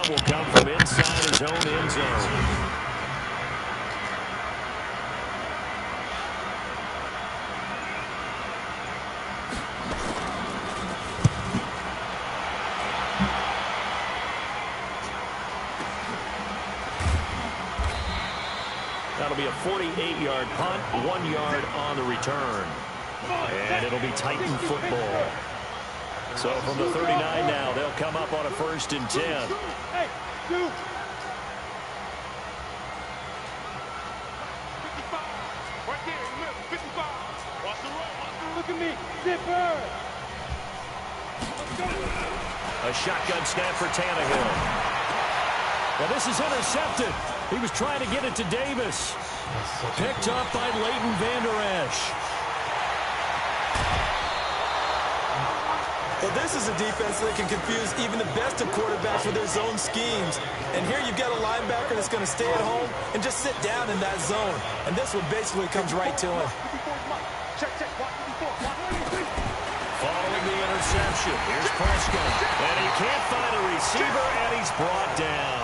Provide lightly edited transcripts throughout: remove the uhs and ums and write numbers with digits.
touchdown will come from inside his own end zone. That'll be a 48-yard punt, 1 yard on the return. And it'll be Titan football. So from the 39 now, they'll come up on a 1st and 10. Hey, dude. 55. Right there in the middle. 55. Watch the roll. Look at me. Zipper. Let's go. A shotgun snap for Tannehill. Well, this is intercepted. He was trying to get it to Davis. Picked up by Leighton Vander Esch. Well, this is a defense that can confuse even the best of quarterbacks with their zone schemes. And here you've got a linebacker that's going to stay at home and just sit down in that zone. And this one basically comes right to him. Following the interception, here's Prescott. And he can't find a receiver, and he's brought down.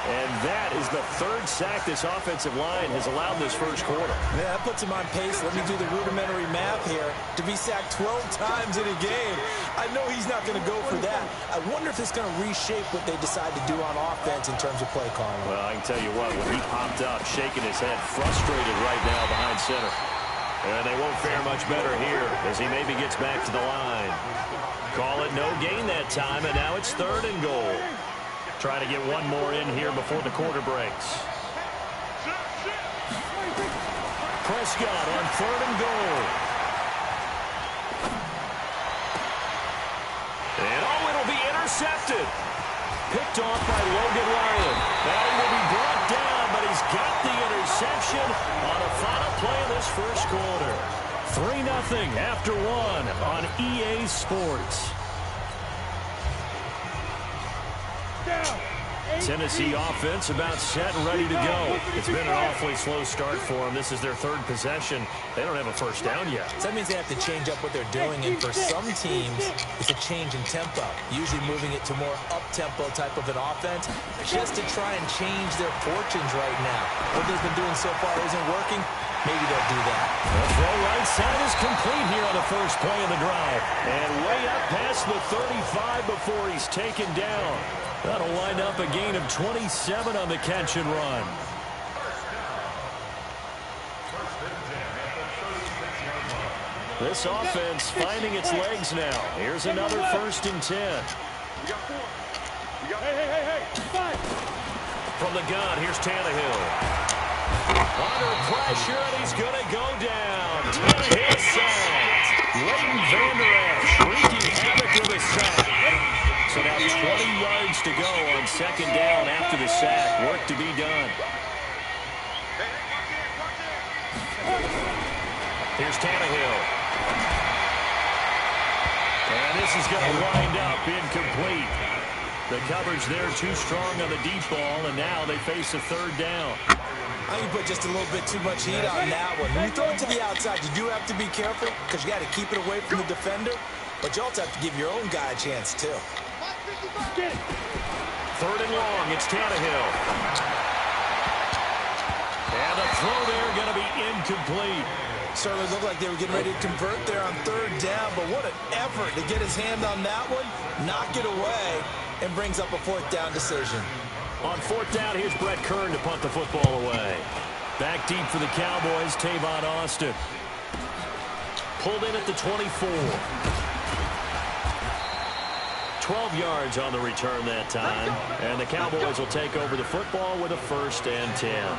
And that is the 3rd sack this offensive line has allowed this first quarter. Yeah, that puts him on pace. Let me do the rudimentary math here. To be sacked 12 times in a game, I know he's not going to go for that. I wonder if it's going to reshape what they decide to do on offense in terms of play calling. Well, I can tell you what, when he popped up, shaking his head, frustrated right now behind center. And they won't fare much better here as he maybe gets back to the line. Call it no gain that time, and now it's 3rd and goal. Try to get one more in here before the quarter breaks. Prescott on 3rd and goal. And it'll be intercepted. Picked off by Logan Ryan. Now he will be brought down, but he's got the interception on a final play of this first quarter. 3-0 after 1 on EA Sports. Tennessee offense about set and ready to go. It's been an awfully slow start for them. This is their 3rd possession. They don't have a first down yet. So that means they have to change up what they're doing, and for some teams, it's a change in tempo, usually moving it to more up-tempo type of an offense, just to try and change their fortunes right now. What they've been doing so far isn't working. Maybe they'll do that. The throw right side is complete here on the first play of the drive. And way up past the 35 before he's taken down. That'll wind up a gain of 27 on the catch and run. This offense finding its legs now. Here's another 1st and 10. Hey. Fight. From the gun, here's Tannehill. Under pressure, and he's going to go down. Tannehill sacked. Leighton Vander Esch wreaking havoc with a sack. So now 20 yards to go on 2nd down after the sack. Work to be done. Here's Tannehill. And this is going to wind up incomplete. The coverage there too strong on the deep ball, and now they face a 3rd down. I think you put just a little bit too much heat on that one. When you throw it to the outside, you do have to be careful because you got to keep it away from the defender, but you also have to give your own guy a chance too. 3rd and long, it's Tannehill. And the throw there going to be incomplete. Certainly looked like they were getting ready to convert there on 3rd down, but what an effort to get his hand on that one, knock it away, and brings up a 4th down decision. On 4th down, here's Brett Kern to punt the football away. Back deep for the Cowboys, Tavon Austin. Pulled in at the 24. 12 yards on the return that time. And the Cowboys will take over the football with a 1st and 10.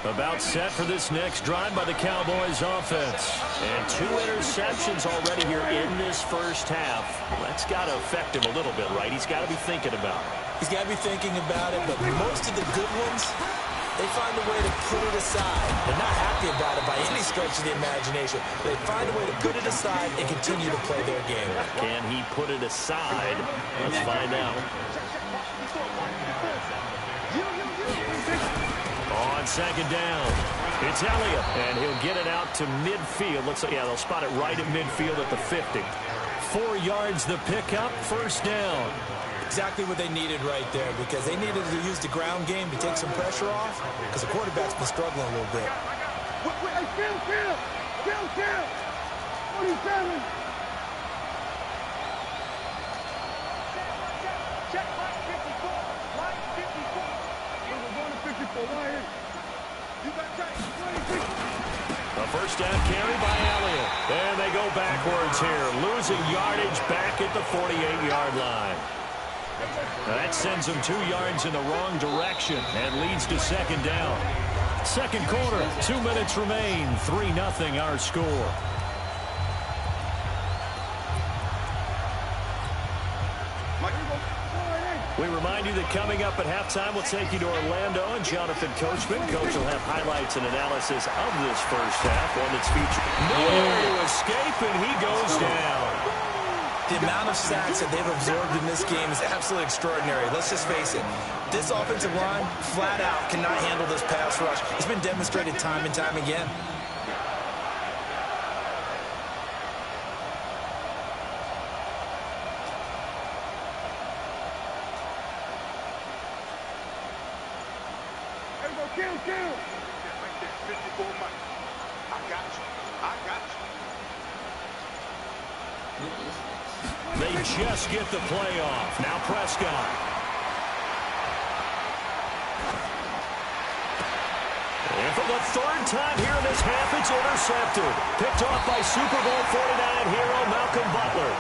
About set for this next drive by the Cowboys offense. And 2 interceptions already here in this first half. That's got to affect him a little bit, right? He's got to be thinking about it. He's got to be thinking about it, but most of the good ones, they find a way to put it aside. They're not happy about it by any stretch of the imagination. They find a way to put it aside and continue to play their game. Can he put it aside? Let's find out. On 2nd down, it's Elliott, and he'll get it out to midfield. Looks like, yeah, they'll spot it right at midfield at the 50. 4 yards the pickup, first down. Exactly what they needed right there, because they needed to use the ground game to take some pressure off, because the quarterback's been struggling a little bit. Kill. 47. Check line 54. Line 54. We're going to 54. Why? You got tight. A first down carry by Elliott. And they go backwards here, losing yardage back at the 48-yard line. That sends them 2 yards in the wrong direction and leads to second down. Second quarter, 2 minutes remain, 3-0 our score. We remind you that coming up at halftime, we'll take you to Orlando, and Jonathan Coachman. Coach will have highlights and analysis of this first half, one that's featured nowhere to escape, and he goes down. The amount of sacks that they've absorbed in this game is absolutely extraordinary. Let's just face it. This offensive line, flat out, cannot handle this pass rush. It's been demonstrated time and time again. Kill. Right there, 54 Mike. I got you. They just get the play off. Now Prescott. And for the third time here in this half, it's intercepted. Picked off by Super Bowl 49 hero Malcolm Butler.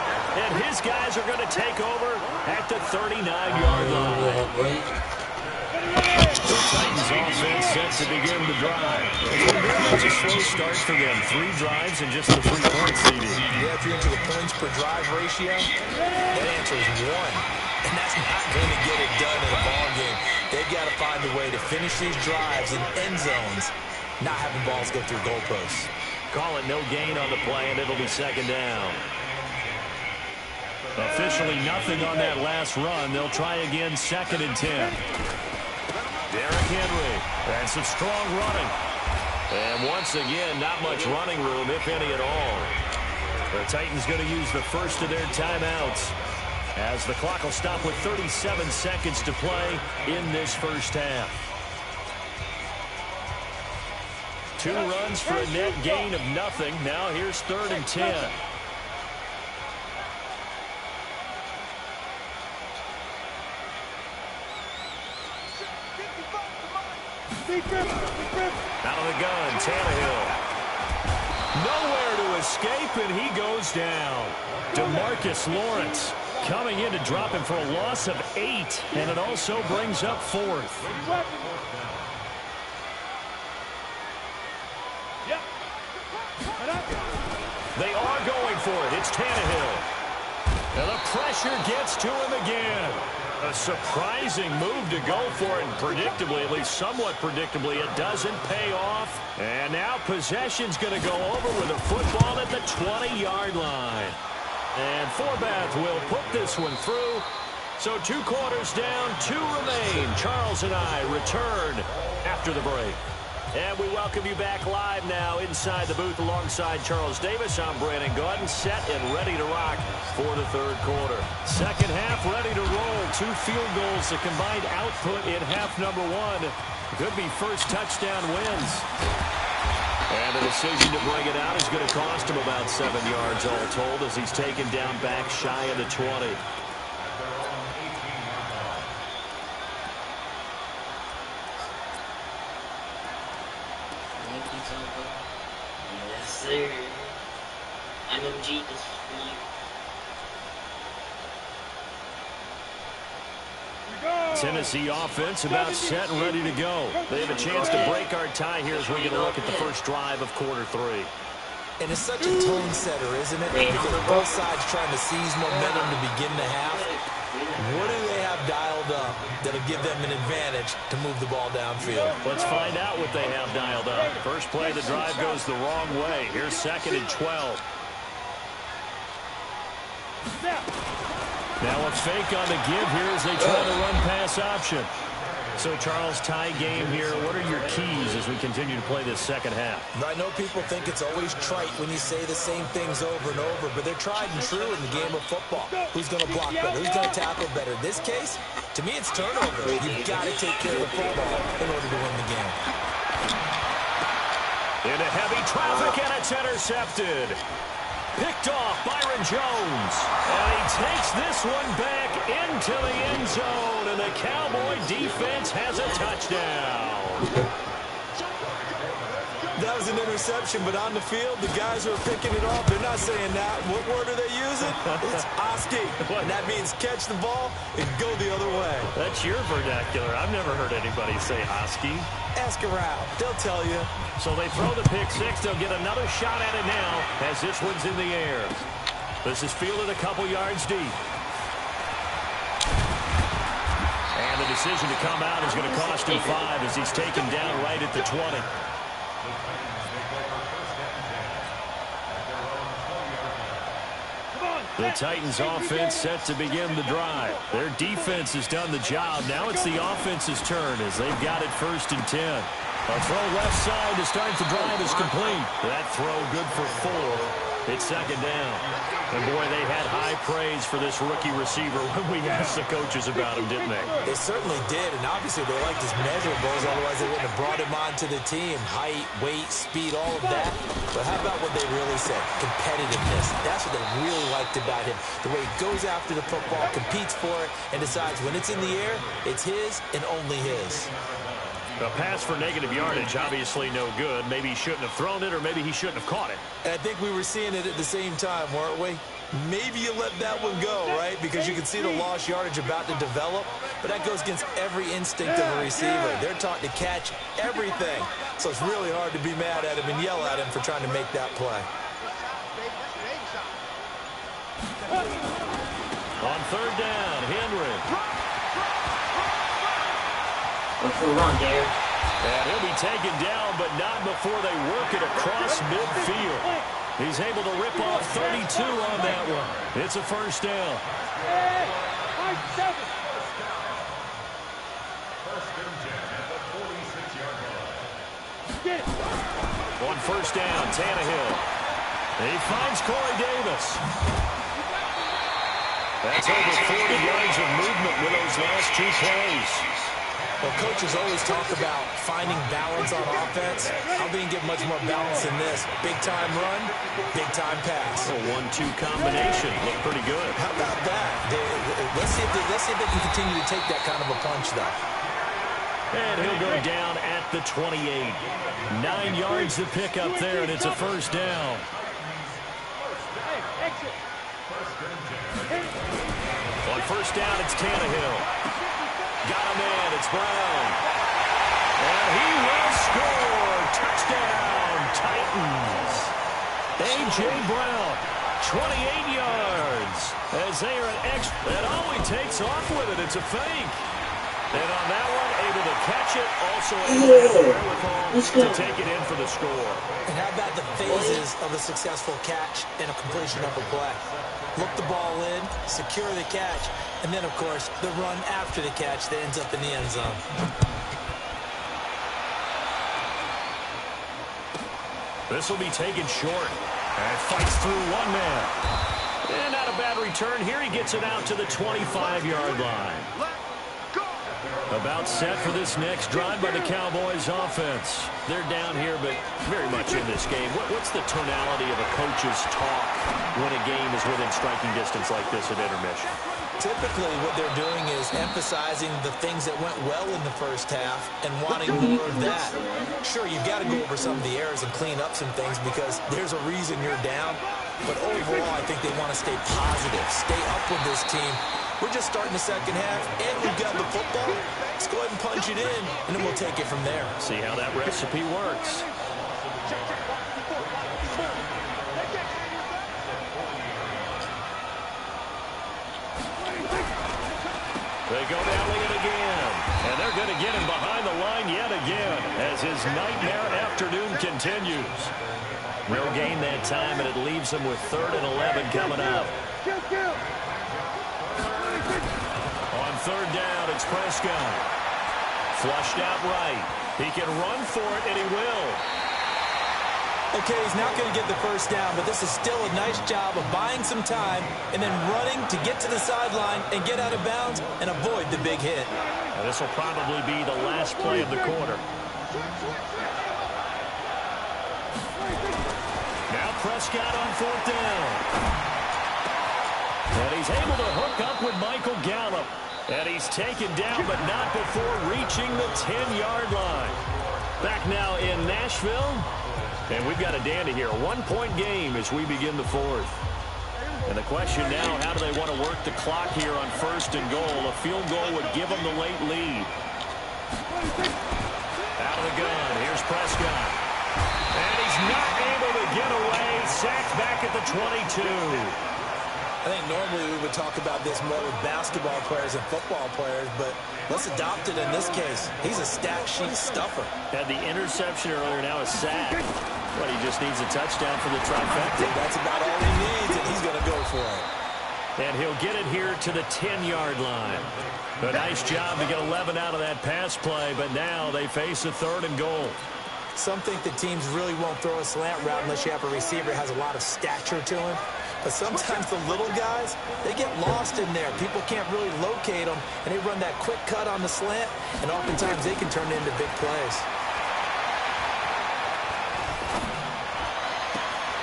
And his guys are going to take over at the 39-yard line. The Titans offense set to begin the drive. It's been very much a slow start for them. 3 drives and just the 3 points needed. Yeah, if you're into the points per drive ratio, that answer is 1. And that's not going to get it done in a ball game. They've got to find a way to finish these drives in end zones, not having balls go through goalposts. Call it no gain on the play, and it'll be second down. Officially nothing on that last run. They'll try again, 2nd and 10. Derrick Henry, and some strong running. And once again, not much running room, if any at all. The Titans going to use the first of their timeouts, as the clock will stop with 37 seconds to play in this first half. 2 runs for a net gain of nothing. Now here's 3rd and 10. Out of the gun, Tannehill. Nowhere to escape, and he goes down. DeMarcus Lawrence coming in to drop him for a loss of 8, and it also brings up 4th. They are going for it. It's Tannehill. And the pressure gets to him again. A surprising move to go for it, and predictably, at least somewhat predictably, it doesn't pay off. And now possession's going to go over with a football at the 20-yard line. And Forbath will put this one through. So 2 quarters down, 2 remain. Charles and I return after the break. And we welcome you back live now inside the booth alongside Charles Davis. I'm Brandon Gordon, set and ready to rock for the 3rd quarter. Second half ready to roll. 2 field goals, the combined output in half number 1. Could be first touchdown wins. And the decision to bring it out is going to cost him about 7 yards all told, as he's taken down back shy of the 20. Yes, sir. MMG, this is for you. Tennessee offense about set and ready to go. They have a chance to break our tie here as we get a look at the first drive of quarter 3. And it's such a tone setter, isn't it? Because both sides trying to seize momentum to begin the half. What do they have dialed up that'll give them an advantage to move the ball downfield? Let's find out what they have dialed up. First play of the drive goes the wrong way. Here's 2nd and 12. Now a fake on the give here as they try to run pass option. So, Charles, tie game here. What are your keys as we continue to play this second half? I know people think it's always trite when you say the same things over and over, but they're tried and true in the game of football. Who's going to block better? Who's going to tackle better? In this case, to me, it's turnover. You've got to take care of the football in order to win the game. Into heavy traffic, and it's intercepted. Picked off Byron Jones. And he takes this one back into the end zone. And the Cowboy defense has a touchdown. That was an interception, but on the field, the guys who are picking it off, they're not saying that. What word are they using? It's Oski. And that means catch the ball and go the other way. That's your vernacular. I've never heard anybody say Oski. Ask around. They'll tell you. So they throw the pick six. They'll get another shot at it now as this one's in the air. This is fielded a couple yards deep. And the decision to come out is going to cost him 5 as he's taken down right at the 20. The Titans offense set to begin the drive. Their defense has done the job. Now it's the offense's turn as they've got it 1st and 10. A throw left side to start the drive is complete. That throw good for 4. It's 2nd down. And boy, they had high praise for this rookie receiver when we asked the coaches about him, didn't they? They certainly did, and obviously they liked his measurables, otherwise they wouldn't have brought him onto the team. Height, weight, speed, all of that. But how about what they really said? Competitiveness. That's what they really liked about him. The way he goes after the football, competes for it, and decides when it's in the air, it's his and only his. A pass for negative yardage, obviously no good. Maybe he shouldn't have thrown it, or maybe he shouldn't have caught it. And I think we were seeing it at the same time, weren't we? Maybe you let that one go, right? Because you can see the lost yardage about to develop. But that goes against every instinct of a receiver. They're taught to catch everything. So it's really hard to be mad at him and yell at him for trying to make that play. On 3rd down, Henry. What's going on, Derek? And he'll be taken down, but not before they work it across midfield. He's able to rip off 32 on that one. It's a 1st down. On 1st down, Tannehill. He finds Corey Davis. That's over 40 yards of movement with those last 2 plays. Well, coaches always talk about finding balance on offense. I don't think you get much more balance than this. Big-time run, big-time pass. A 1-2 combination. Looked pretty good. How about that? Let's see if they can continue to take that kind of a punch, though. And he'll go down at the 28. 9 yards to pick up there, and it's a 1st down. On 1st down, it's Tannehill. Got him in. It's Brown. And he will score. Touchdown, Titans. A.J. Brown, 28 yards. As they are an extra. And all he takes off with it, it's a fake. And on that one, able to catch it. Also able to have the wherewithal to take it in for the score. And how about the phases of a successful catch and a completion of a play? Look the ball in, secure the catch, and then, of course, the run after the catch that ends up in the end zone. This will be taken short. And fights through one man. And not a bad return. Here he gets it out to the 25-yard line. About set for this next drive by the Cowboys offense. They're down here, but very much in this game. What's the tonality of a coach's talk when a game is within striking distance like this at intermission? Typically, what they're doing is emphasizing the things that went well in the first half and wanting more of that. Sure, you've got to go over some of the errors and clean up some things because there's a reason you're down. But overall, I think they want to stay positive, stay up with this team. We're just starting the second half, and we've got the football. Let's go ahead and punch it in, and then we'll take it from there. See how that recipe works. They go down it again, and they're going to get him behind the line yet again as his nightmare afternoon continues. No gain that time, and it leaves him with 3rd and 11 coming up. On 3rd down, it's Prescott. Flushed out right. He can run for it, and he will. Okay, he's not going to get the first down, but this is still a nice job of buying some time and then running to get to the sideline and get out of bounds and avoid the big hit. And this will probably be the last play of the quarter. Now Prescott on 4th down. And he's able to hook up with Michael Gallup. And he's taken down, but not before reaching the 10-yard line. Back now in Nashville. And we've got a dandy here. A 1-point game as we begin the 4th. And the question now, how do they want to work the clock here on 1st and goal? A field goal would give them the late lead. Out of the gun. Here's Prescott. And he's not able to get away. Sacked back at the 22. I think normally we would talk about this more with basketball players and football players, but let's adopt it in this case. He's a stat sheet stuffer. Had the interception earlier, now a sack. But he just needs a touchdown for the trifecta. That's about all he needs, and he's going to go for it. And he'll get it here to the 10-yard line. A nice job to get 11 out of that pass play, but now they face a 3rd and goal. Some think that teams really won't throw a slant route unless you have a receiver who has a lot of stature to him. But sometimes the little guys, they get lost in there. People can't really locate them, and they run that quick cut on the slant, and oftentimes they can turn it into big plays.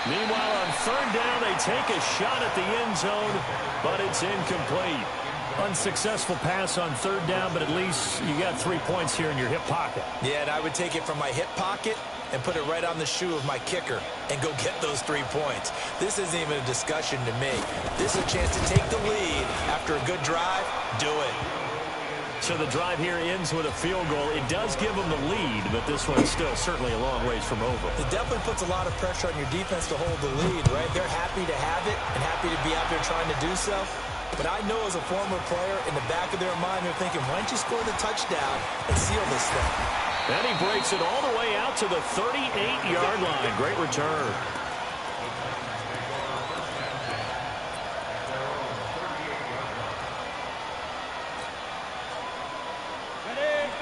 Meanwhile, on 3rd down, they take a shot at the end zone, but it's incomplete. Unsuccessful pass on 3rd down, but at least you got 3 points here in your hip pocket. Yeah, and I would take it from my hip pocket and put it right on the shoe of my kicker and go get those 3 points. This isn't even a discussion to me. This is a chance to take the lead after a good drive. Do it. So the drive here ends with a field goal. It does give them the lead, but this one's still certainly a long ways from over. It definitely puts a lot of pressure on your defense to hold the lead, right? They're happy to have it and happy to be out there trying to do so. But I know as a former player, in the back of their mind, they're thinking, why don't you score the touchdown and seal this thing? And he breaks it all the way out to the 38-yard line. Great return.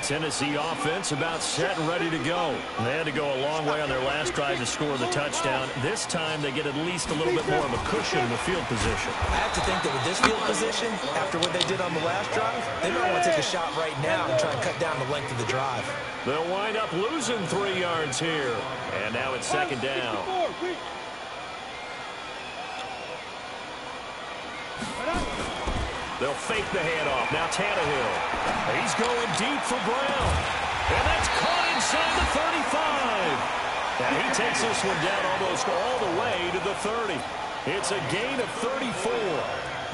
Tennessee offense about set and ready to go. They had to go a long way on their last drive to score the touchdown. This time they get at least a little bit more of a cushion in the field position. I have to think that with this field position, after what they did on the last drive, they might want to take a shot right now and try and cut down the length of the drive. They'll wind up losing 3 yards here. And now it's 2nd down. They'll fake the handoff. Now Tannehill. He's going deep for Brown. And that's caught inside the 35. And he takes this one down almost all the way to the 30. It's a gain of 34.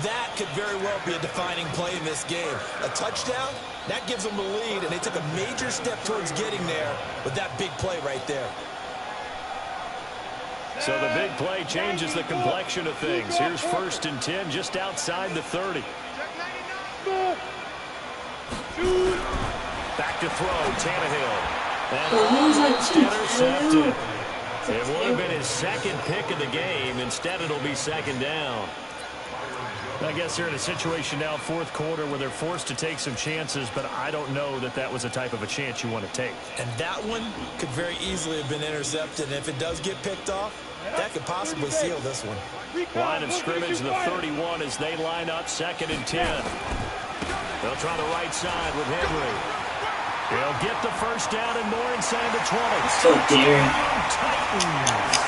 That could very well be a defining play in this game. A touchdown, that gives them the lead, and they took a major step towards getting there with that big play right there. So the big play changes the complexion of things. Here's 1st and 10 just outside the 30. Back to throw, Tannehill. And almost intercepted. It would have been his 2nd pick of the game. Instead, it'll be 2nd down. I guess they're in a situation now, 4th quarter, where they're forced to take some chances, but I don't know that that was a type of a chance you want to take. And that one could very easily have been intercepted. And if it does get picked off, that could possibly seal this one. Line of scrimmage, the 31, as they line up 2nd and 10. They'll try the right side with Henry. He'll get the first down and more inside the 20. So Derrick. Titans.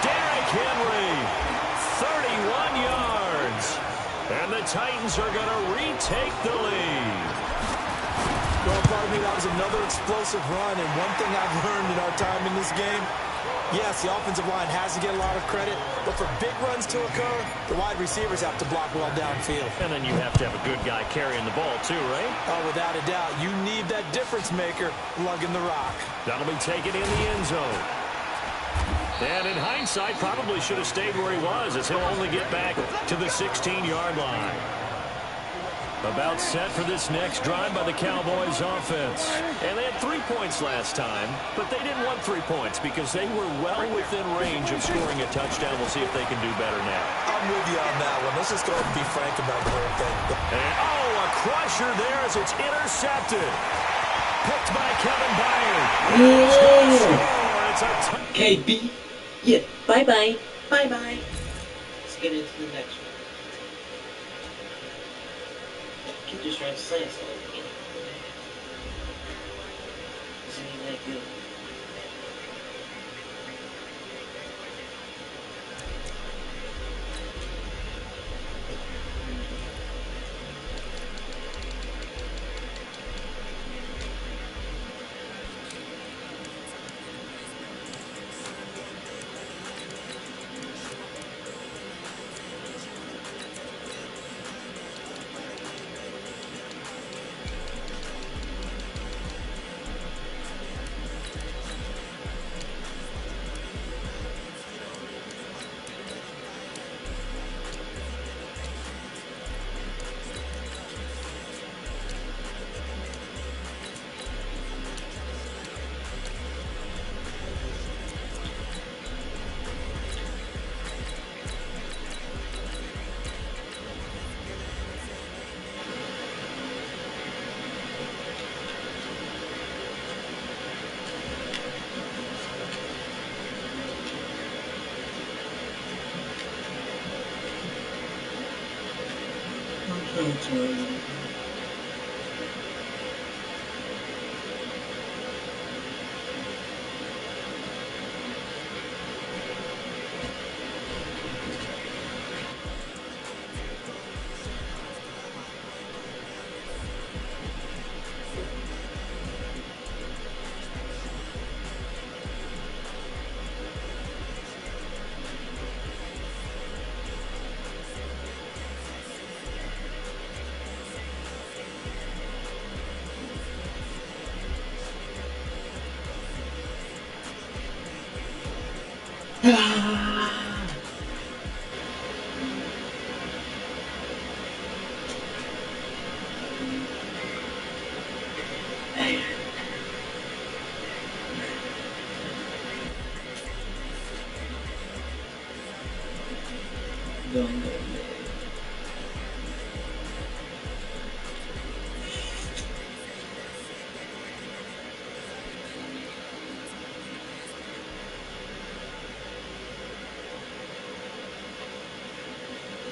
Derrick Henry, 31 yards. And the Titans are going to retake the lead. Well, pardon me, that was another explosive run, and one thing I've learned in our time in this game, yes, the offensive line has to get a lot of credit, but for big runs to occur, the wide receivers have to block well downfield. And then you have to have a good guy carrying the ball too, right? Oh, without a doubt, you need that difference maker lugging the rock. That'll be taken in the end zone. And in hindsight, probably should have stayed where he was, as he'll only get back to the 16-yard line. About set for this next drive by the Cowboys offense. And they had 3 points last time, but they didn't want 3 points because they were well within range of scoring a touchdown. We'll see if they can do better now. I'm with you on that one. Let's just go ahead and be frank about the whole thing. And, oh, a crusher there as it's intercepted. Picked by Kevin Byard. Yeah. KB. Yeah. Bye-bye. Bye-bye. Let's get into the next one. Keep just trying to say something. Isn't he that good?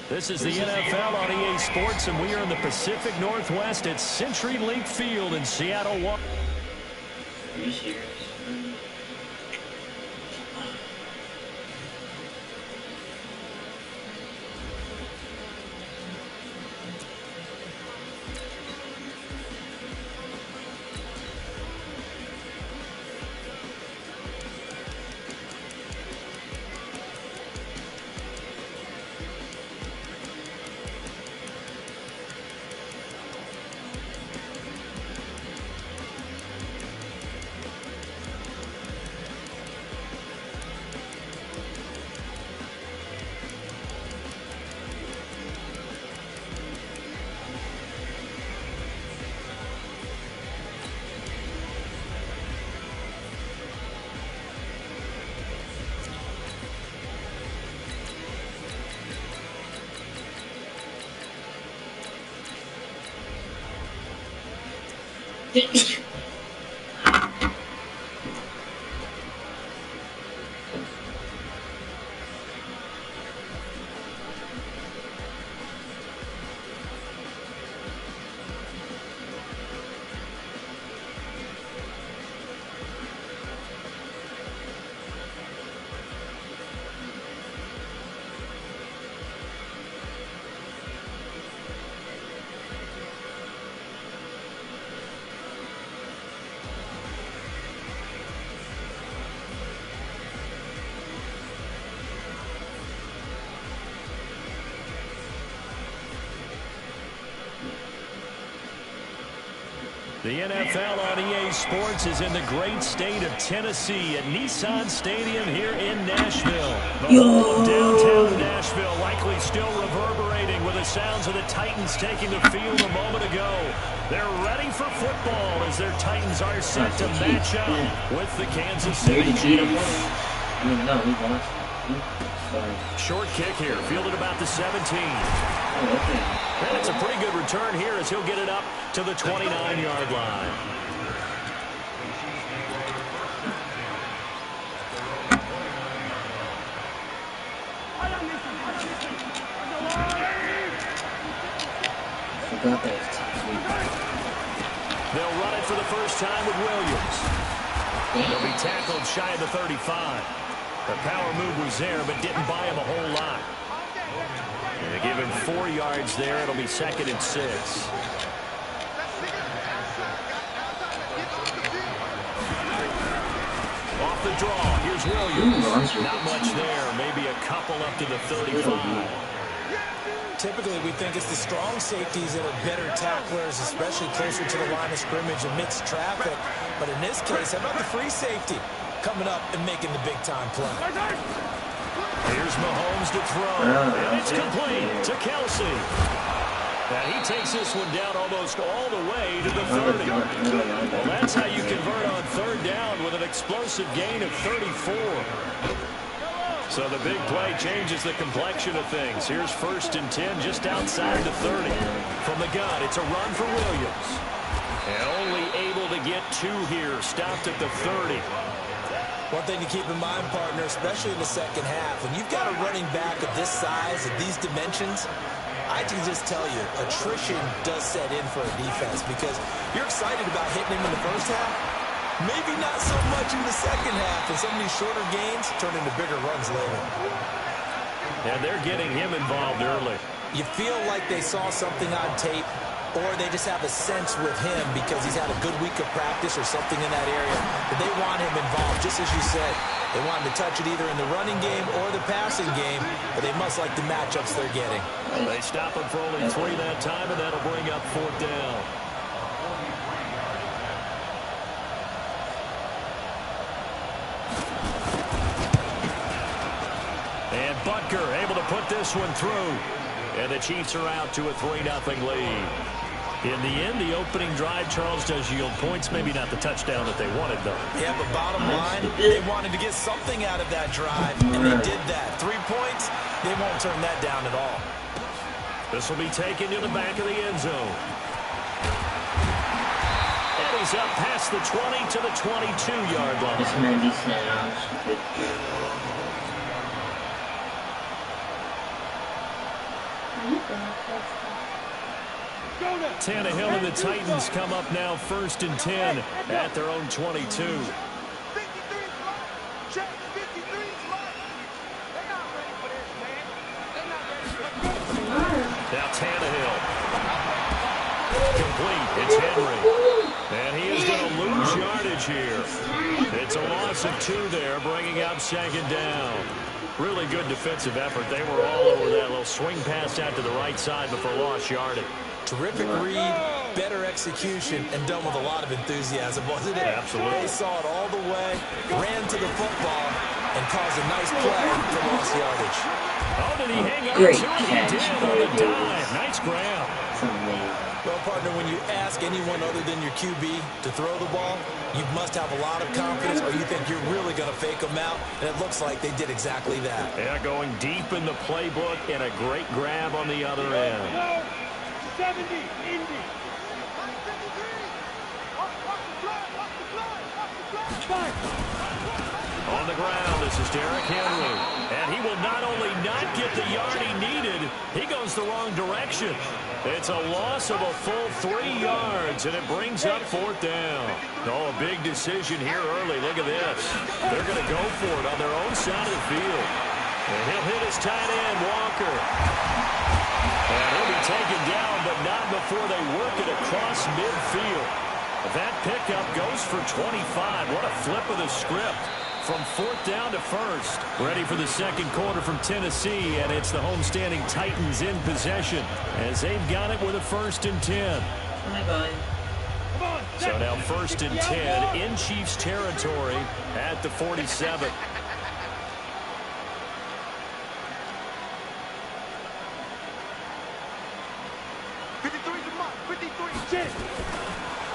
This is the NFL on EA Sports, and we are in the Pacific Northwest at Century Link Field in Seattle. Are you serious? The NFL on EA Sports is in the great state of Tennessee at Nissan Stadium here in Nashville. The whole of downtown Nashville likely still reverberating with the sounds of the Titans taking the field a moment ago. They're ready for football as their Titans are set to match up with the Kansas City Chiefs. Short kick here, fielded about the 17. And it's a pretty good return here as he'll get it up to the 29-yard line. forgot that was 2-3. They'll run it for the first time with Williams. He'll be tackled shy of the 35. The power move was there, but didn't buy him a whole lot. And they give him 4 yards there. It'll be 2nd and 6. Off the draw, here's Williams. Not much there, maybe a couple up to the 35. Typically, we think it's the strong safeties that are better tacklers, especially closer to the line of scrimmage amidst traffic. But in this case, how about the free safety coming up and making the big-time play? Here's Mahomes to throw, and it's complete to Kelsey. Now he takes this one down almost all the way to the 30. Well, that's how you convert on 3rd down with an explosive gain of 34. So the big play changes the complexion of things. Here's 1st and 10 just outside the 30. From the gun, it's a run for Williams. And only able to get 2 here, stopped at the 30. One thing to keep in mind, partner, especially in the second half, when you've got a running back of this size, of these dimensions, I can just tell you, attrition does set in for a defense because you're excited about hitting him in the first half. Maybe not so much in the second half, and some of these shorter gains turn into bigger runs later. And they're getting him involved early. You feel like they saw something on tape, or they just have a sense with him because he's had a good week of practice or something in that area that they want him involved, just as you said. They want him to touch it either in the running game or the passing game, but they must like the matchups they're getting. They stop him for only 3 that time, and that'll bring up 4th down. And Butker able to put this one through. And the Chiefs are out to a 3-0 lead. In the end, the opening drive, Charles, does yield points. Maybe not the touchdown that they wanted, though. Yeah, but bottom line, they wanted to get something out of that drive, and they did that. 3 points, they won't turn that down at all. This will be taken to the back of the end zone. And he's up past the 20 to the 22-yard line. This man be sounds good. Tannehill and the Titans come up now 1st and 10 at their own 22. Now Tannehill. Complete. It's Henry. And he is going to lose yardage here. It's a loss of 2 there, bringing up 2nd down. Really good defensive effort. They were all over that little swing pass out to the right side before lost yardage. Terrific read, better execution, and done with a lot of enthusiasm, wasn't it? Absolutely. They saw it all the way, ran to the football, and caused a nice play for lost yardage. Oh, did he hang on Great to it? He catch. did on the dive. Nice grab. Well, partner, when you ask anyone other than your QB to throw the ball, you must have a lot of confidence, or you think you're really going to fake them out, and it looks like they did exactly that. Yeah, going deep in the playbook and a great grab on the other end. 70, Indy. On the ground, this is Derrick Henry. And he will not only not get the yard he needed, he goes the wrong direction. It's a loss of a full 3 yards, and it brings up 4th down. Oh, a big decision here early. Look at this. They're going to go for it on their own side of the field. And he'll hit his tight end, Walker. And he'll be taken down, but not before they work it across midfield. That pickup goes for 25. What a flip of the script. From 4th down to 1st. Ready for the 2nd quarter from Tennessee, and it's the homestanding Titans in possession as they've got it with a 1st and 10. Bye-bye. So now 1st and 10 in Chiefs territory at the 47.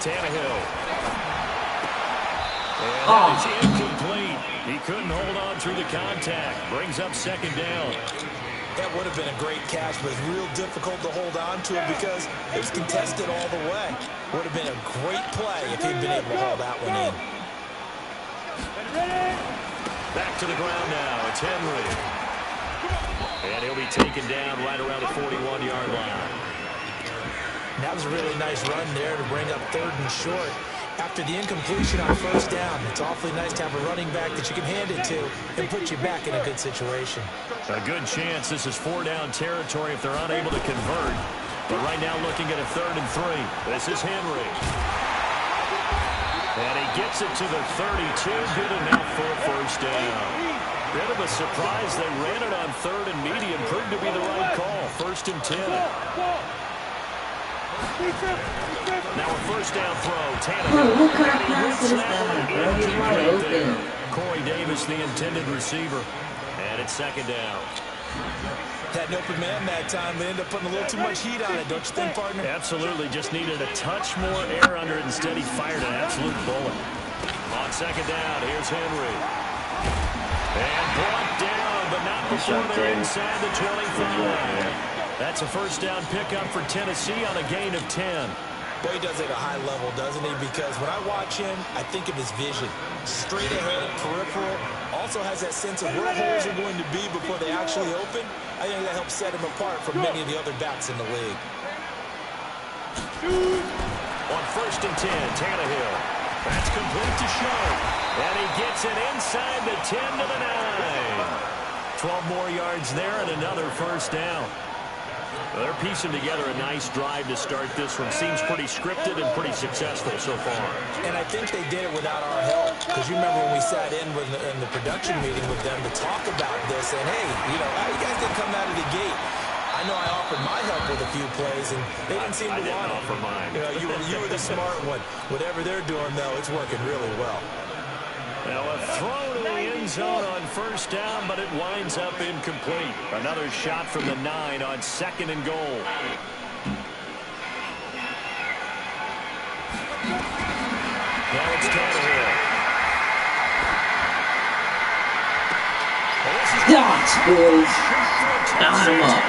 Tannehill. And that is incomplete. He couldn't hold on through the contact. Brings up 2nd down. That would have been a great catch, but it's real difficult to hold on to it because it was contested all the way. Would have been a great play if he'd been able to haul that one in. Back to the ground now. It's Henry. And he'll be taken down right around the 41-yard line. And that was a really nice run there to bring up 3rd and short. After the incompletion on 1st down, it's awfully nice to have a running back that you can hand it to and put you back in a good situation. A good chance this is 4-down territory if they're unable to convert. But right now looking at a 3rd and 3. This is Henry. And he gets it to the 32. Good enough for a 1st down. Bit of a surprise. They ran it on 3rd and medium. Proved to be the right call. 1st and 10. Now a 1st down throw. Tannehill. Oh, what kind of pass is that, bro? He's wide open. Corey Davis, the intended receiver. And it's 2nd down. Had an open man that time. They ended up putting a little too much heat on it, don't you think, partner? Absolutely. Just needed a touch more air under it. Instead, he fired an absolute bullet. On 2nd down, here's Henry. And brought down, but not before they're inside the 25. That's a 1st down pickup for Tennessee on a gain of 10. Boy, he does it at a high level, doesn't he? Because when I watch him, I think of his vision. Straight ahead, peripheral. Also has that sense of where holes are going to be before they actually open. I think that helps set him apart from many of the other backs in the league. On 1st and 10, Tannehill. That's complete to Shaw. And he gets it inside the 10 to the 9. 12 more yards there and another 1st down. Well, they're piecing together a nice drive to start this one. Seems pretty scripted and pretty successful so far. And I think they did it without our help. Because you remember when we sat in the production meeting with them to talk about this. And, hey, you know, you guys didn't come out of the gate. I know I offered my help with a few plays, and they didn't seem to want it. I didn't offer mine. You know, you were the smart one. Whatever they're doing, though, it's working really well. Now a throw to the end zone on 1st down, but it winds up incomplete. Another shot from the 9 on 2nd and goal. Now it's Tannehill. Dots, boys. Got him up.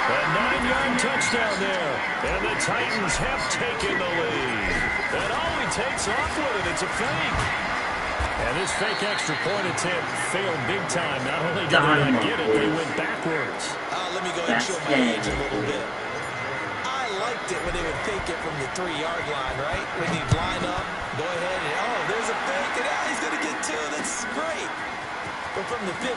A 9-yard touchdown there. And the Titans have taken the lead. And all he takes off with it, it's a fake. And this fake extra point attempt failed big time. Not only did they not get it, they went backwards. Let me go ahead and show my age a little bit. I liked it when they would fake it from the 3-yard line, right? When he'd line up, go ahead and, oh, there's a fake, and he's going to get 2. That's great. But from the 15,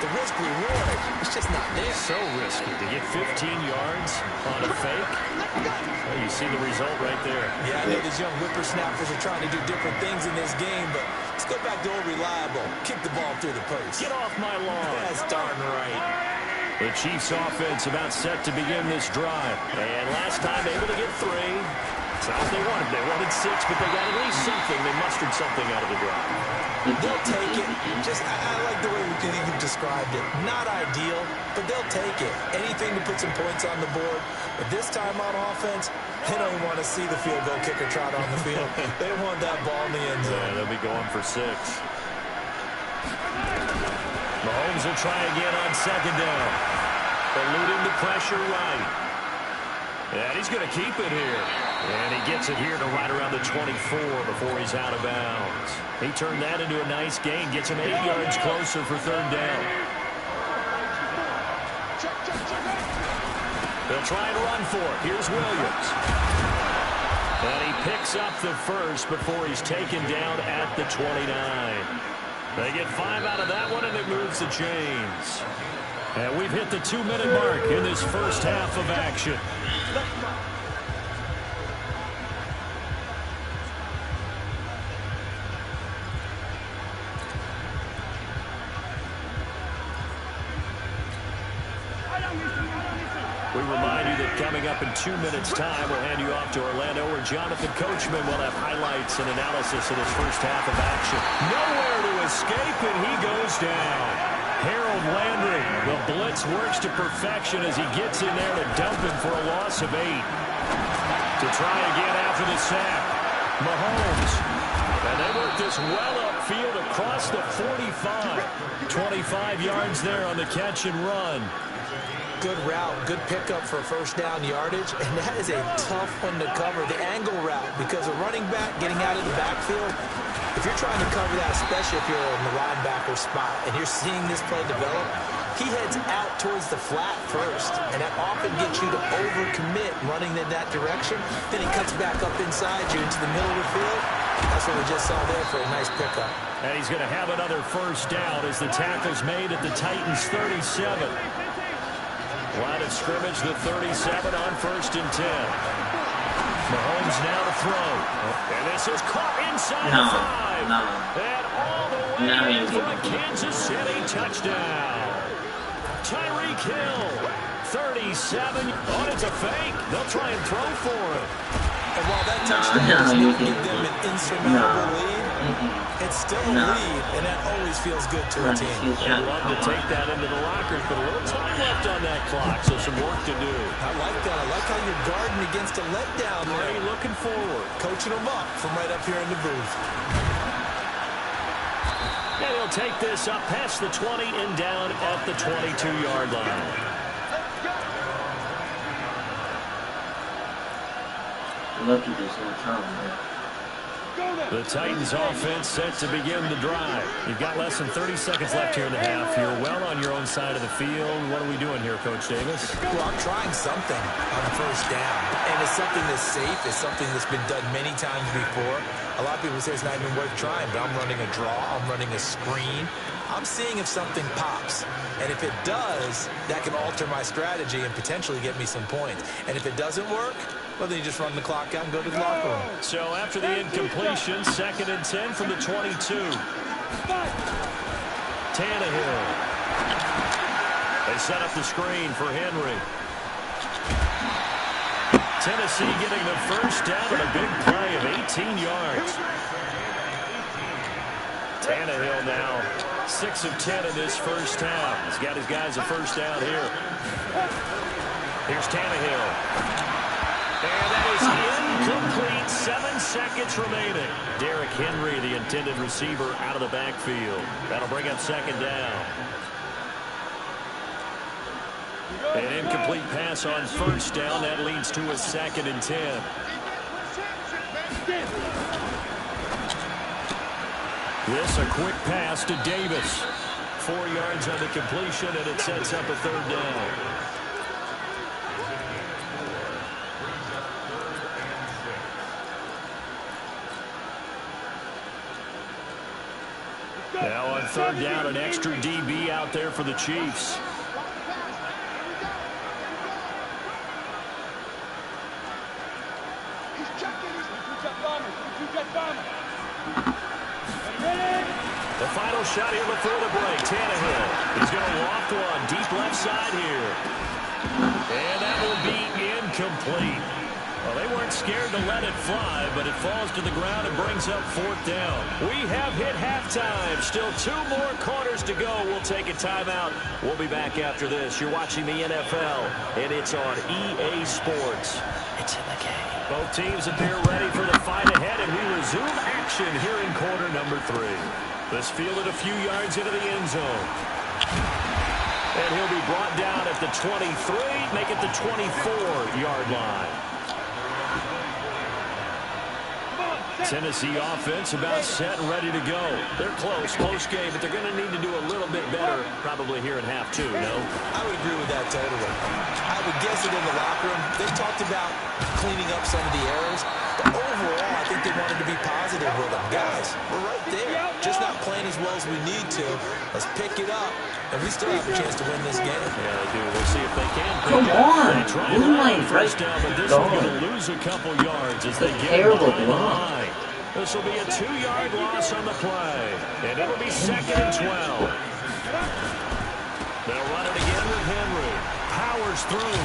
the risk reward, it's just not there. So risky to get 15 yards on a fake. Well, you see the result right there. Yeah, I know these young whippersnappers are trying to do different things in this game, but let's go back to old reliable. Kick the ball through the post. Get off my lawn. That's darn right. The Chiefs offense about set to begin this drive. And last time able to get 3. It's not what they wanted. They wanted 6, but they got at least something. They mustered something out of the drive. They'll take it. I like the way you described it. Not ideal, but they'll take it. Anything to put some points on the board. But this time on offense, they don't even want to see the field goal kicker trot on the field. They want that ball in the end zone. Yeah, they'll be going for 6. Mahomes will try again on 2nd down. Eluding the pressure right. And he's going to keep it here. And he gets it here to right around the 24 before he's out of bounds. He turned that into a nice gain. Gets him 8 yards closer for 3rd down. They'll try and run for it. Here's Williams. And he picks up the 1st before he's taken down at the 29. They get 5 out of that one, and it moves the chains. And we've hit the 2-minute mark in this first half of action. We remind you that coming up in 2 minutes' time, we'll hand you off to Orlando, where Jonathan Coachman will have highlights and analysis of this first half of action. Nowhere to escape, and he goes down. Harold Landry, the blitz works to perfection as he gets in there to dump him for a loss of 8. To try again after the sack, Mahomes. And they work this well upfield across the 45. 25 yards there on the catch and run. Good route, good pickup for 1st down yardage, and that is a tough one to cover, the angle route, because a running back getting out of the backfield, if you're trying to cover that, especially if you're in the linebacker spot, and you're seeing this play develop, he heads out towards the flat first, and that often gets you to overcommit running in that direction. Then he cuts back up inside you into the middle of the field. That's what we just saw there for a nice pickup. And he's going to have another first down as the tackle's made at the Titans' 37. Line of scrimmage, the 37 on 1st and 10. Mahomes now to throw. And this is caught inside the 5. And all the way in for a Kansas City touchdown. Tyreek Hill, 37. Oh, it's a fake. They'll try and throw for it. And while that touchdown does not give them an insurmountable lead, it's still a lead, and that always feels good to a team. I'd love to take that into the lockers, but a little time left on that clock, so some work to do. I like that. I like how you're guarding against a letdown there. Ray looking forward. Coaching them up from right up here in the booth. And he'll take this up past the 20 and down at the 22-yard line. Lucky there's no time, man. The Titans offense set to begin the drive. You've got less than 30 seconds left here in the half. You're well on your own side of the field. What are we doing here, Coach Davis? Well, I'm trying something on first down. And it's something that's safe. It's something that's been done many times before. A lot of people say it's not even worth trying, but I'm running a draw. I'm running a screen. I'm seeing if something pops. And if it does, that can alter my strategy and potentially get me some points. And if it doesn't work, well, then you just run the clock out and go to the locker room. So after the incompletion, 2nd and 10 from the 22. Tannehill. They set up the screen for Henry. Tennessee getting the first down on a big play of 18 yards. Tannehill now 6 of 10 in this first half. He's got his guys a first down here. Here's Tannehill. And that is incomplete. 7 seconds remaining. Derrick Henry, the intended receiver, out of the backfield. That'll bring up 2nd down. An incomplete pass on first down. That leads to a 2nd and 10. This a quick pass to Davis. 4 yards on the completion, and it sets up a 3rd down. Now on 3rd down, an extra DB out there for the Chiefs. The final shot here before the break. Tannehill. He's going to loft one deep left side here. And that will be incomplete. Well, they weren't scared to let it fly, but it falls to the ground and brings up 4th down. We have hit halftime. Still 2 more quarters to go. We'll take a timeout. We'll be back after this. You're watching the NFL, and it's on EA Sports. It's in the game. Both teams appear ready for the fight ahead, and we resume action here in quarter number 3. This fielded a few yards into the end zone. And he'll be brought down at the 23, make it the 24-yard line. Tennessee offense about set and ready to go. They're close game, but they're going to need to do a little bit better probably here in half 2, no? I would agree with that totally. I would guess it in the locker room. They talked about cleaning up some of the errors, but overall, I think they wanted to be positive with them. Guys, we're right there. Just not playing as well as we need to. Let's pick it up, and we still have a chance to win this game. Yeah, they do. We'll see if they can. Come on. They try Blue to line first down, but this one's going to lose a couple yards as they get behind the line. This will be a 2-yard loss on the play, and it'll be 2nd and 12. They'll run it again with Henry. Powers through.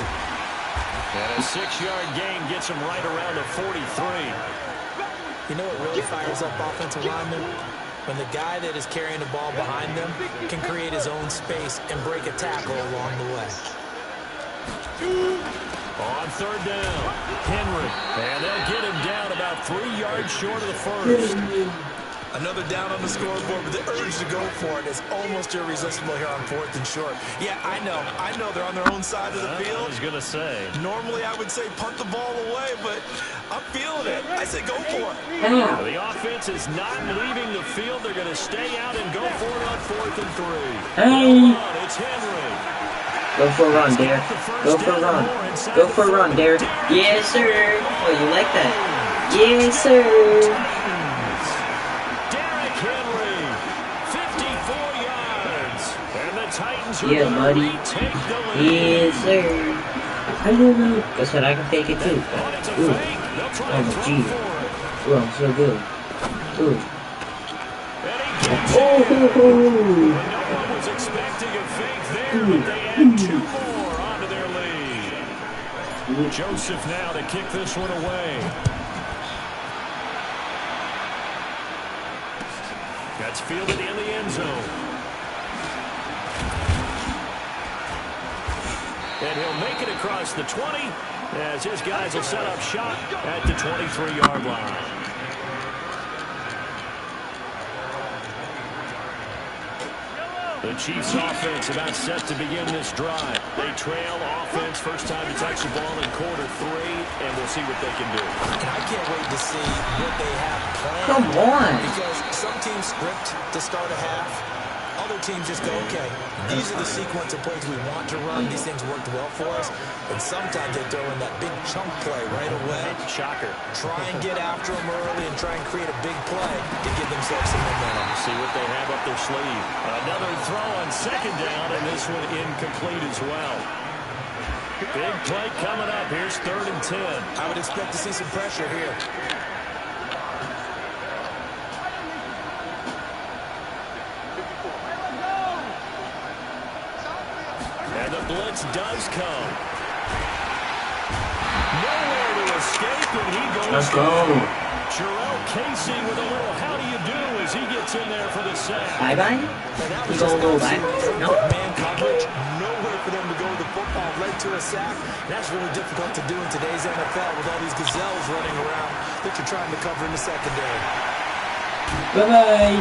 And a 6-yard gain gets him right around the 43. You know what really fires up offensive linemen? When the guy that is carrying the ball behind them can create his own space and break a tackle along the way. On 3rd down, Henry. And they'll get him down about 3 yards short of the first. Another down on the scoreboard, but the urge to go for it is almost irresistible here on 4th and short. Yeah, I know they're on their own side of the field. I was going to say. Normally I would say punt the ball away, but I'm feeling it. I say go for it. Ow. The offense is not leaving the field. They're going to stay out and go for it on 4th and 3. Hey. It's Henry. Go for a run, Derek. Go for a run. Go for a run, Derek. Yes, sir. Oh, you like that? Yes, sir. Derrick Henry, 54 yards. And the Titans are Yeah, going to buddy. retake the lead. Yes, sir. I don't know. Guess what? I can take it too. Oh, it's a Ooh. fake. They'll try Oh, and throw gee. for it. Ooh, I'm so good. Ooh. And he gets Oh, it. ho, ho. And no one was expecting a fake there, but they add 2 more onto their lead. Joseph now to kick this one away. That's fielded in the end zone. And he'll make it across the 20 as his guys will set up shop at the 23-yard line. The Chiefs offense about set to begin this drive. They trail offense, first time to touch the ball in quarter 3, and we'll see what they can do. And I can't wait to see what they have planned. Come on. Because some teams script to start a half. Other teams just go, okay, these are the sequence of plays we want to run. These things worked well for us. And sometimes they throw in that big chunk play right away. Shocker. Try and get after them early and try and create a big play to give themselves some momentum. See what they have up their sleeve. Another throw on second down, and this one incomplete as well. Big play coming up. Here's 3rd and 10. I would expect to see some pressure here. And the blitz does come. Nowhere to escape, and he goes Let's go. Jarrell Casey with a little how do you do as he gets in there for the sack. Bye-bye. You gonna go back? No. Man coverage, nowhere for them to go. The football led to a sack. That's really difficult to do in today's NFL with all these gazelles running around that you're trying to cover in the secondary. Bye-bye.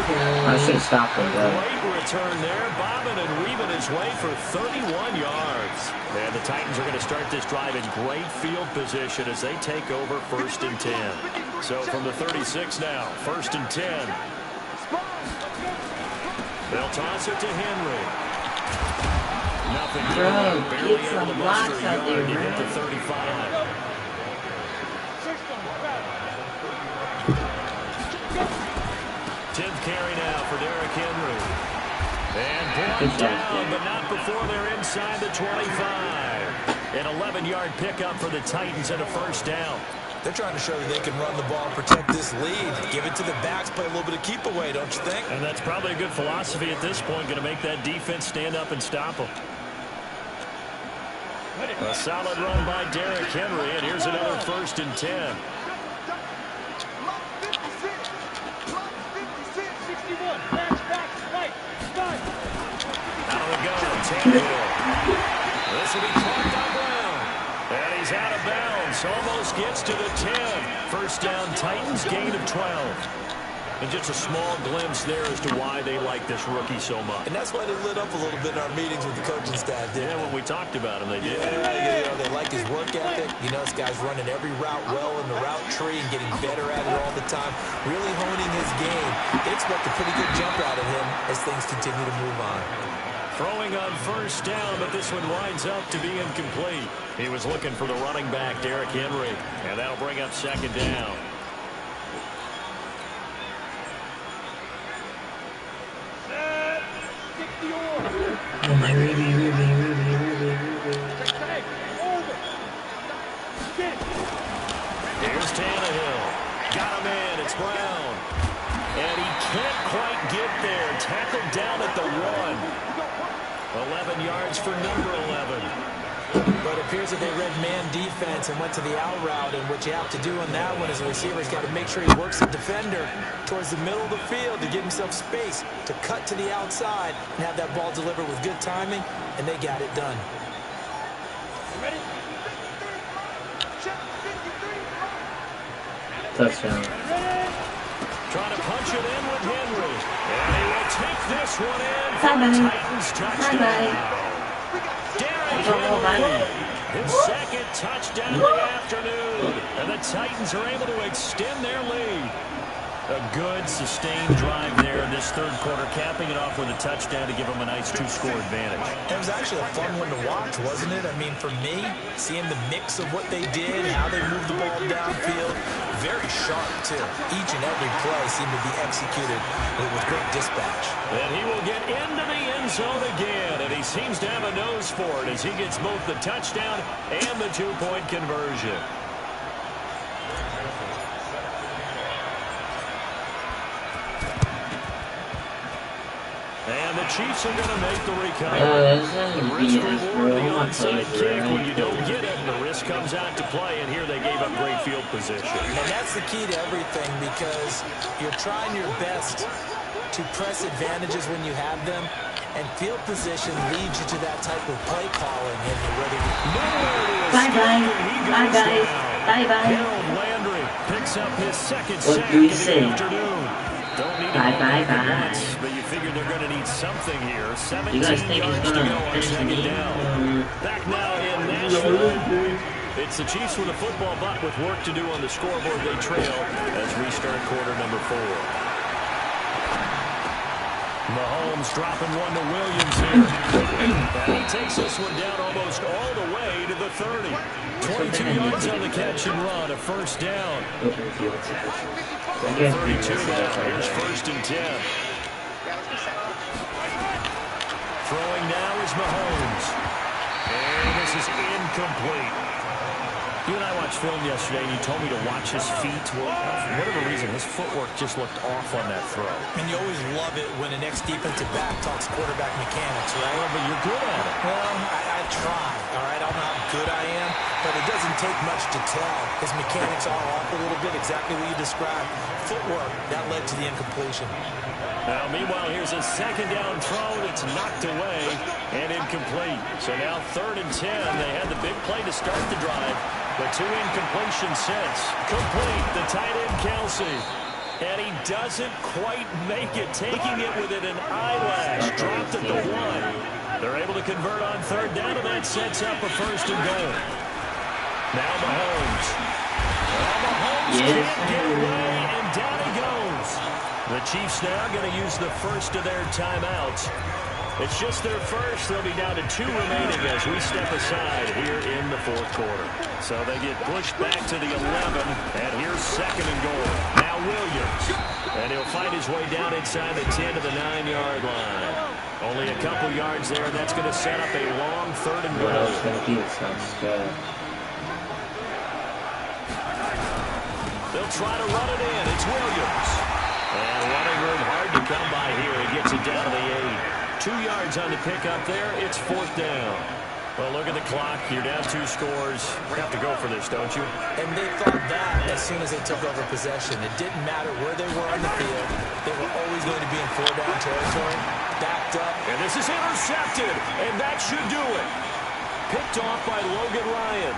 I should have stopped it, though. Great return there, bobbing and weaving his way for 31 yards. And the Titans are going to start this drive in great field position as they take over 1st and 10. So from the 36 now, 1st and 10. They'll toss it to Henry. Nothing. Bro, Barely get able some to blocks muster a out there, yard to hit man. the 35. Tenth carry now for Derrick Henry. And brought down, but not before they're inside the 25. An 11-yard pickup for the Titans and a 1st down. They're trying to show that they can run the ball and protect this lead. Give it to the backs, play a little bit of keep away, don't you think? And that's probably a good philosophy at this point, going to make that defense stand up and stop them. A solid run by Derrick Henry, and here's another 1st and 10. Out we go, Tannehill. This will be caught by Brown. And he's out of bounds. Almost gets to the 10. 1st down, Titans, gain of 12. And just a small glimpse there as to why they like this rookie so much. And that's why they lit up a little bit in our meetings with the coaching staff, didn't Yeah, when we talked about him, they did. Yeah, you know, they like his work ethic. You know, this guy's running every route well in the route tree and getting better at it all the time, really honing his game. They expect a pretty good jump out of him as things continue to move on. Throwing on 1st down, but this one winds up to be incomplete. He was looking for the running back, Derrick Henry, and that'll bring up 2nd down. Oh, my Ruby. Here's Tannehill. Got him in. It's Brown. And he can't quite get there. Tackled down at the 1. 11 yards for number 11. But it appears that they read man defense and went to the out route, and what you have to do on that one is the receiver's got to make sure he works the defender towards the middle of the field to give himself space to cut to the outside and have that ball delivered with good timing, and they got it done. Touchdown. Trying to punch it in with Henry. And he will take this one in for Bye-bye. the Titans touchdown. Derrick Henry, his second touchdown of the afternoon. And the Titans are able to extend their lead. A good, sustained drive there in this third quarter, capping it off with a touchdown to give them a nice two-score advantage. It was actually a fun one to watch, wasn't it? I mean, for me, seeing the mix of what they did, how they moved the ball downfield, very sharp, too. Each and every play seemed to be executed with great dispatch. And he will get into the end zone again, and he seems to have a nose for it as he gets both the touchdown and the two-point conversion. And the Chiefs are going to make the recovery. The risk reward, the onside kick. When you don't get it, the risk comes out to play, and here they gave up great field position. And that's the key to everything, because you're trying your best to press advantages when you have them, and field position leads you to that type of play calling, and you're ready to... Bye-bye. Bye-bye. Bye-bye. Harold Landry picks up his second What sack do we of the say? afternoon. Don't need Bye, it bye, all at bye. once, but you figure they're going to need something here. 17 You guys think yards he's to go gonna on finish the second game? down. Back now in Nashville. It's the Chiefs with a football, but with work to do on the scoreboard. They trail as we start quarter number 4. Mahomes dropping one to Williams here. And he takes this one down almost all the way to the 30. 22 yards on the catch and run, a first down. From the 32 now, here's first and 10. Throwing now is Mahomes. And this is incomplete. You and I watched film yesterday, and you told me to watch his feet. Well, for whatever reason, his footwork just looked off on that throw. And you always love it when an ex-defensive back talks quarterback mechanics, right? Well, but you're good at it. Well, I try, all right? I don't know how good I am, but it doesn't take much to tell. His mechanics are off a little bit, exactly what you described. Footwork, that led to the incompletion. Now, meanwhile, here's a second down throw that's knocked away and incomplete. So now 3rd and 10. They had the big play to start the drive, but 2 incompletions since. Complete, the tight end, Kelsey. And he doesn't quite make it, taking it within an eyelash. Dropped at the 1. They're able to convert on 3rd down, and that sets up a first and goal. Now Mahomes. Well, Mahomes can't get away, and down he goes. The Chiefs now going to use the first of their timeouts. It's just their first. They'll be down to 2 remaining as we step aside here in the 4th quarter. So they get pushed back to the 11, and here's 2nd and goal. Now Williams, and he'll find his way down inside the 10 to the 9-yard line. Only a couple yards there, and that's going to set up a long 3rd and goal. They'll try to run it in. It's Williams. And running room hard to come by here. He gets it down to the 8. 2 yards on the pickup there. It's 4th down. Well, look at the clock. You're down 2 scores. You have to go for this, don't you? And they thought that as soon as they took over possession. It didn't matter where they were on the field. They were always going to be in 4-down territory. Backed up. And this is intercepted. And that should do it. Picked off by Logan Ryan.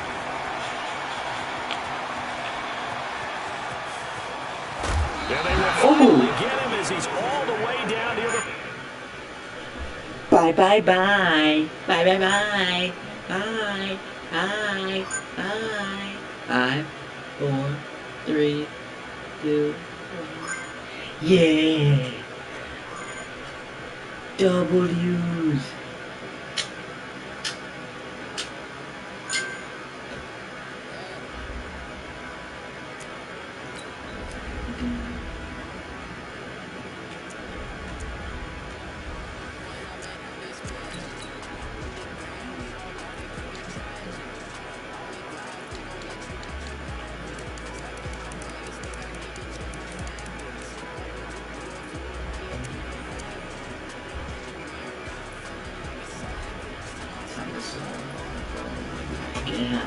And they will finally get him as he's all the way down here. Bye, bye, bye. Bye, bye, bye. Bye, bye, bye. 5, 4, 3, 2, 1. Yeah. W's. Yeah.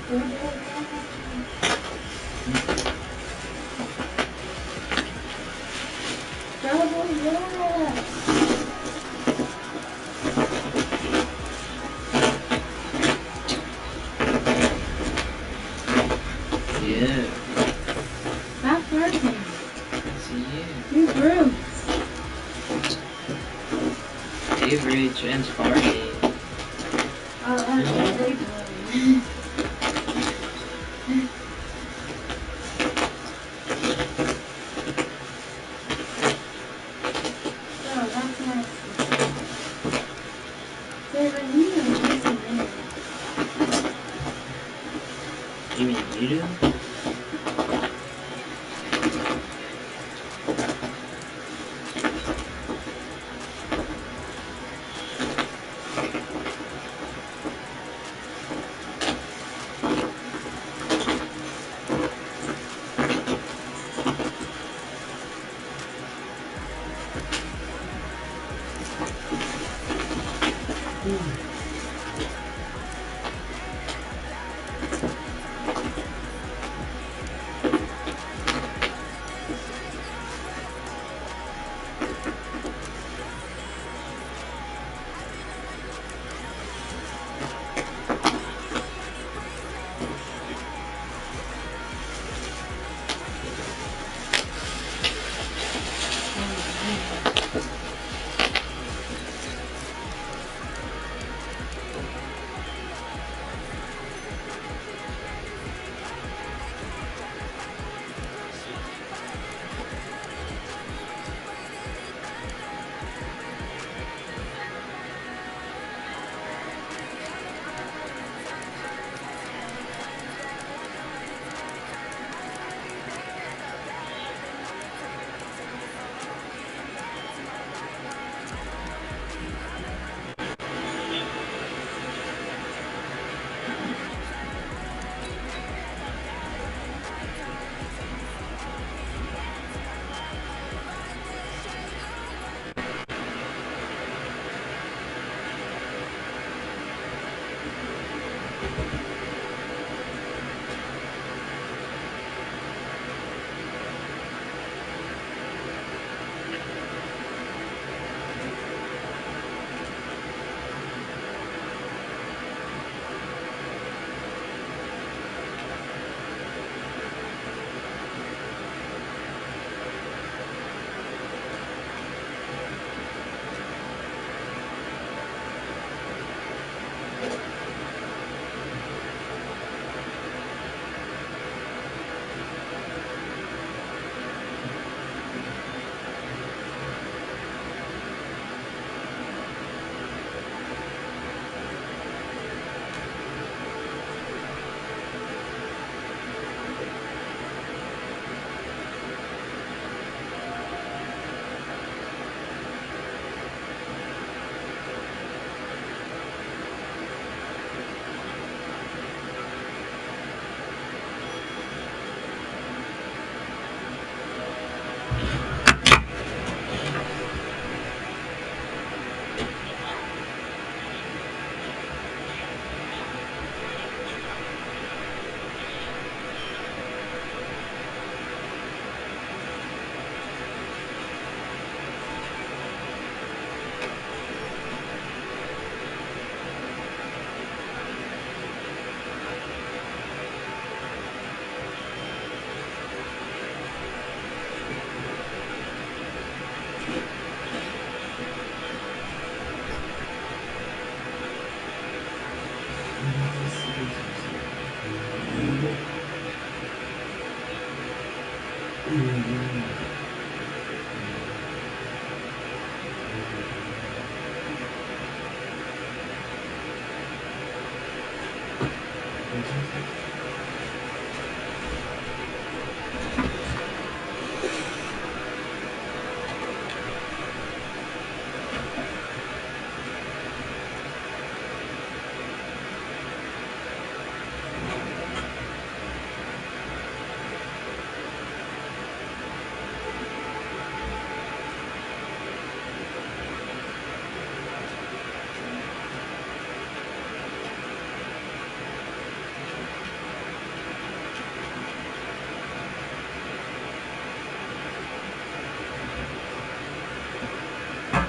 Yeah. Stop barking. See you. You grew. Favorite transporting. Oh, that's really blue. Oh, that's nice. There's a new one. You mean you do?